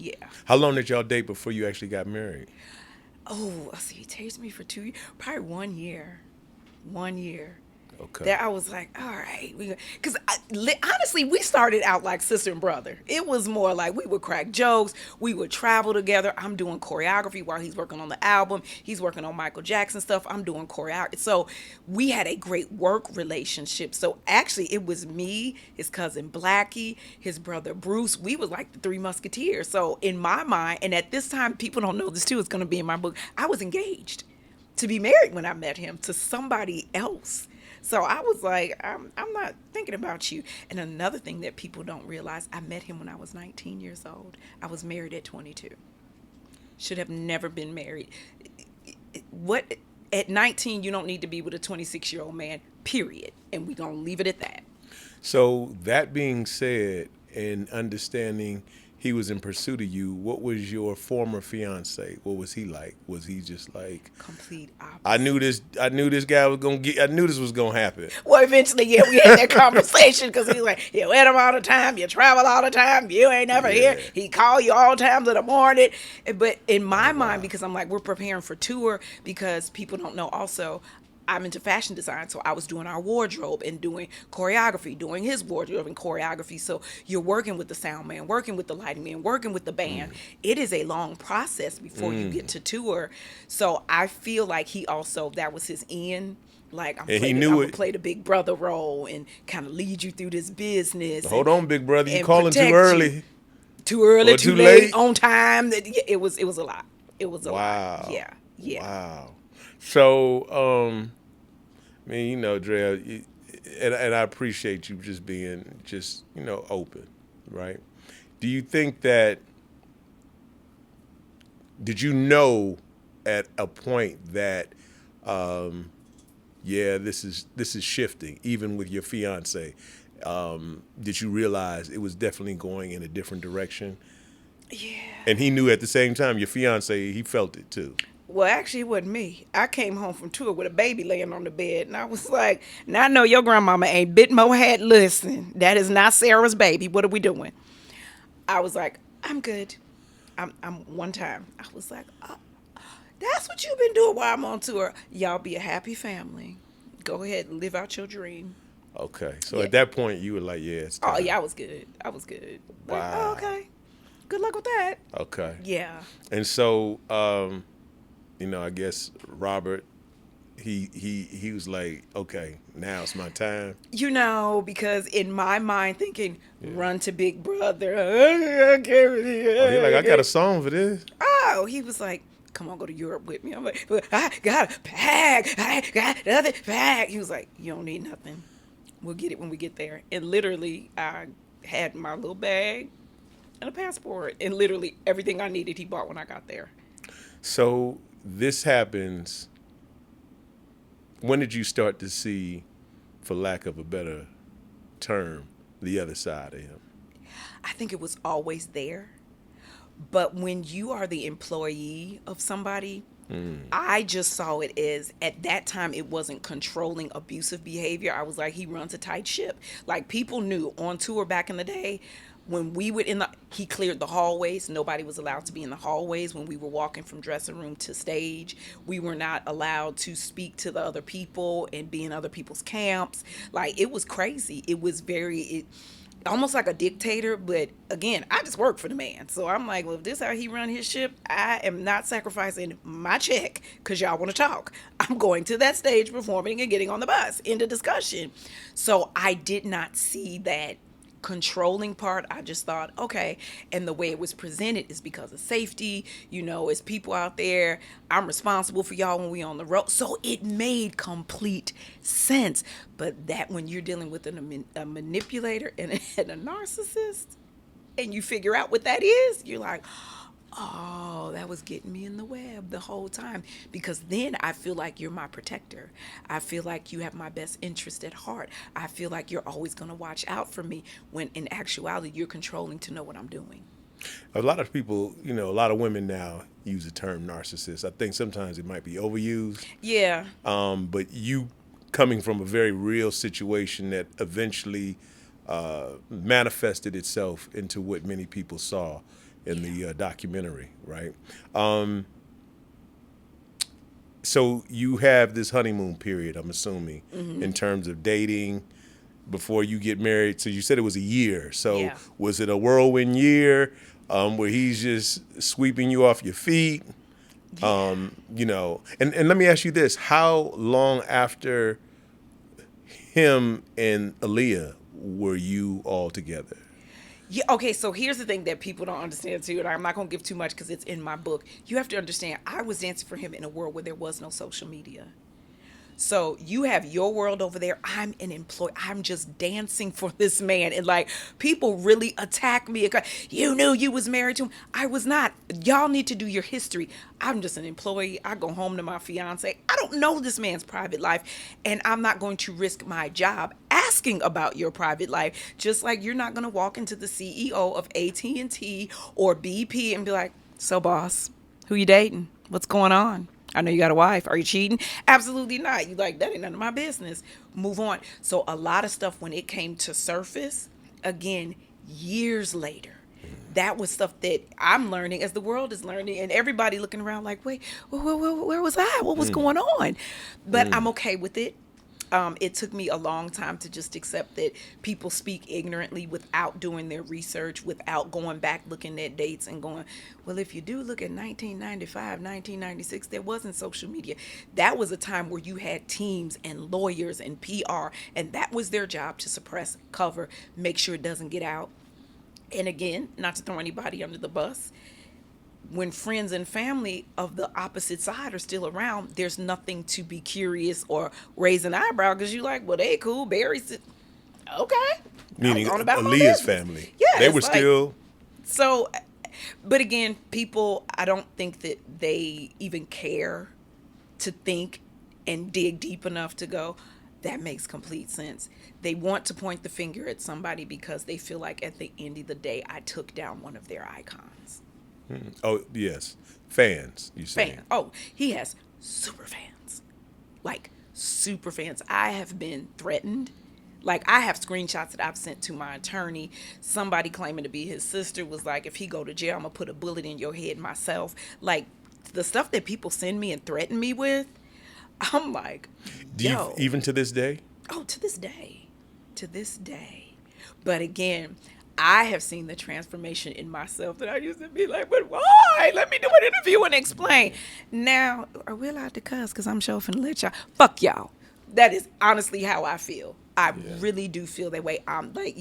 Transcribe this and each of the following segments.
Yeah. How long did y'all date before you actually got married? Oh, I see. He tasted me for 2 years, probably 1 year. 1 year. Okay. That I was like, all right, because honestly, we started out like sister and brother. It was more like we would crack jokes, we would travel together. I'm doing choreography while he's working on the album. He's working on Michael Jackson stuff. I'm doing choreography. So we had a great work relationship. So actually, it was me, his cousin Blackie, his brother Bruce. We was like the Three Musketeers. So in my mind, and at this time, people don't know this too. It's going to be in my book. I was engaged to be married when I met him to somebody else. So I was like, I'm not thinking about you. And another thing that people don't realize, I met him when I was 19 years old. I was married at 22. Should have never been married. What at 19 you don't need to be with a 26-year-old man, period. And we're going to leave it at that. So that being said, and understanding he was in pursuit of you, what was your former fiance? What was he like? Was he just like, Complete I opposite. knew this, I knew this guy was gonna get, I knew this was gonna happen. Well, eventually, yeah, we had that conversation because he's like, you with him all the time, you travel all the time, you ain't never here. Yeah. He call you all times of the morning. But in Oh my mind, wow. because I'm like, we're preparing for tour, because people don't know also, I'm into fashion design, so I was doing our wardrobe and doing choreography, doing his wardrobe and choreography. So you're working with the sound man, working with the lighting man, working with the band. It is a long process before you get to tour. So I feel like he also, that was his end. Like And he I'm knew gonna it. play the big brother role and kind of lead you through this business Hold on, big brother, you and calling too protect you. early Too early, or too too late, late? on time. It was a lot. It was a lot. Wow. Yeah, yeah. Wow. So, I mean, Drea, and I appreciate you just being just, open, right? Do you think that, did you know at a point that, yeah, this is shifting, even with your fiance? Did you realize it was definitely going in a different direction? Yeah. And he knew at the same time, your fiance, he felt it too. Well, actually, it wasn't me. I came home from tour with a baby laying on the bed, and I was like, "Now I know your grandmama ain't bit more head. Listen, that is not Sarah's baby. What are we doing?" I was like, "I'm good." I'm one time. I was like, oh, "That's what you've been doing while I'm on tour. Y'all be a happy family. Go ahead and live out your dream." Okay. So Yeah. at that point, you were like, yeah, it's Oh time. yeah, I was good. I was good. Like, oh, Wow. okay. Good luck with that. Okay. Yeah. And so, I guess Robert, he was like, okay, now it's my time. Because in my mind, thinking, Yeah. run to Big Brother. I Oh, he like, I got a can't. song for this. Oh, he was like, come on, go to Europe with me. I'm like, "But I got a bag. I got nothing bag." He was like, you don't need nothing. We'll get it when we get there. And literally, I had my little bag and a passport. And literally everything I needed, he bought when I got there. So this happens. When did you start to see, for lack of a better term, the other side of him? I think it was always there. But when you are the employee of somebody, I just saw it as at that time it wasn't controlling abusive behavior. I was like, he runs a tight ship. Like people knew on tour back in the day when we would he cleared the hallways. Nobody was allowed to be in the hallways when we were walking from dressing room to stage. We were not allowed to speak to the other people and be in other people's camps. Like it was crazy. It was almost like a dictator. But again, I just work for the man, so I'm like, well, if this is how he run his ship, I am not sacrificing my check because y'all want to talk. I'm going to that stage, performing and getting on the bus, into discussion. So I did not see that controlling part. I just thought, okay, and the way it was presented is because of safety. It's people out there. I'm responsible for y'all when we on the road. So it made complete sense. But that when you're dealing with a manipulator and and a narcissist, and you figure out what that is, you're like, oh, that was getting me in the web the whole time. Because then I feel like you're my protector. I feel like you have my best interest at heart. I feel like you're always going to watch out for me, when in actuality, you're controlling to know what I'm doing. A lot of people, a lot of women now use the term narcissist. I think sometimes it might be overused. Yeah. But you coming from a very real situation that eventually manifested itself into what many people saw. in the documentary, right? Um, so you have this honeymoon period, I'm assuming, in terms of dating before you get married. So you said it was a year. So Yeah. was it a whirlwind year where he's just sweeping you off your feet? Yeah. And let me ask you this: how long after him and Aaliyah were you all together? Yeah, okay, so here's the thing that people don't understand too, and I'm not gonna give too much because it's in my book. You have to understand, I was dancing for him in a world where there was no social media. So you have your world over there. I'm an employee. I'm just dancing for this man. And like people really attack me. You knew you was married to him. I was not. Y'all need to do your history. I'm just an employee. I go home to my fiance. I don't know this man's private life. And I'm not going to risk my job asking about your private life. Just like you're not going to walk into the CEO of AT&T or BP and be like, so boss, who you dating? What's going on? I know you got a wife. Are you cheating? Absolutely not. You like, that ain't none of my business. Move on. So a lot of stuff when it came to surface, again, years later, that was stuff that I'm learning as the world is learning and everybody looking around like, wait, where was I? What was going on? But I'm okay with it. It took me a long time to just accept that people speak ignorantly without doing their research, without going back looking at dates and going, well, if you do look at 1995, 1996, there wasn't social media. That was a time where you had teams and lawyers and PR, and that was their job to suppress, cover, make sure it doesn't get out. And again, not to throw anybody under the bus, when friends and family of the opposite side are still around, there's nothing to be curious or raise an eyebrow because you're like, well, they cool. Barry's okay. I was Meaning on about my Aaliyah's business. family. Yeah, They were it's like still. so. But again, people, I don't think that they even care to think and dig deep enough to go, that makes complete sense. They want to point the finger at somebody because they feel like at the end of the day, I took down one of their icons. Oh, yes. Fans, you saying. Fan. Oh, he has super fans. Like super fans. I have been threatened. Like I have screenshots that I've sent to my attorney. Somebody claiming to be his sister was like, if he go to jail, I'm gonna put a bullet in your head myself. Like the stuff that people send me and threaten me with, I'm like, Do you, yo, even to this day? oh, to this day. To this day. But again, I have seen the transformation in myself that I used to be like, but why? Let me do an interview and explain. Now, are we allowed to cuss? Because I'm sure finna let y'all. Fuck y'all. That is honestly how I feel. I really do feel that way. I'm like,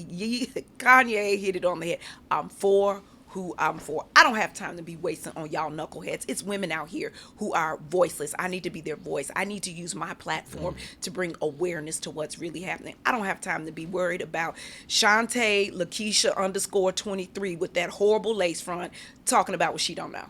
Kanye hit it on the head. I'm for who I'm for. I don't have time to be wasting on y'all knuckleheads. It's women out here who are voiceless. I need to be their voice. I need to use my platform to bring awareness to what's really happening. I don't have time to be worried about Shantae Lakeisha _23 with that horrible lace front talking about what she don't know.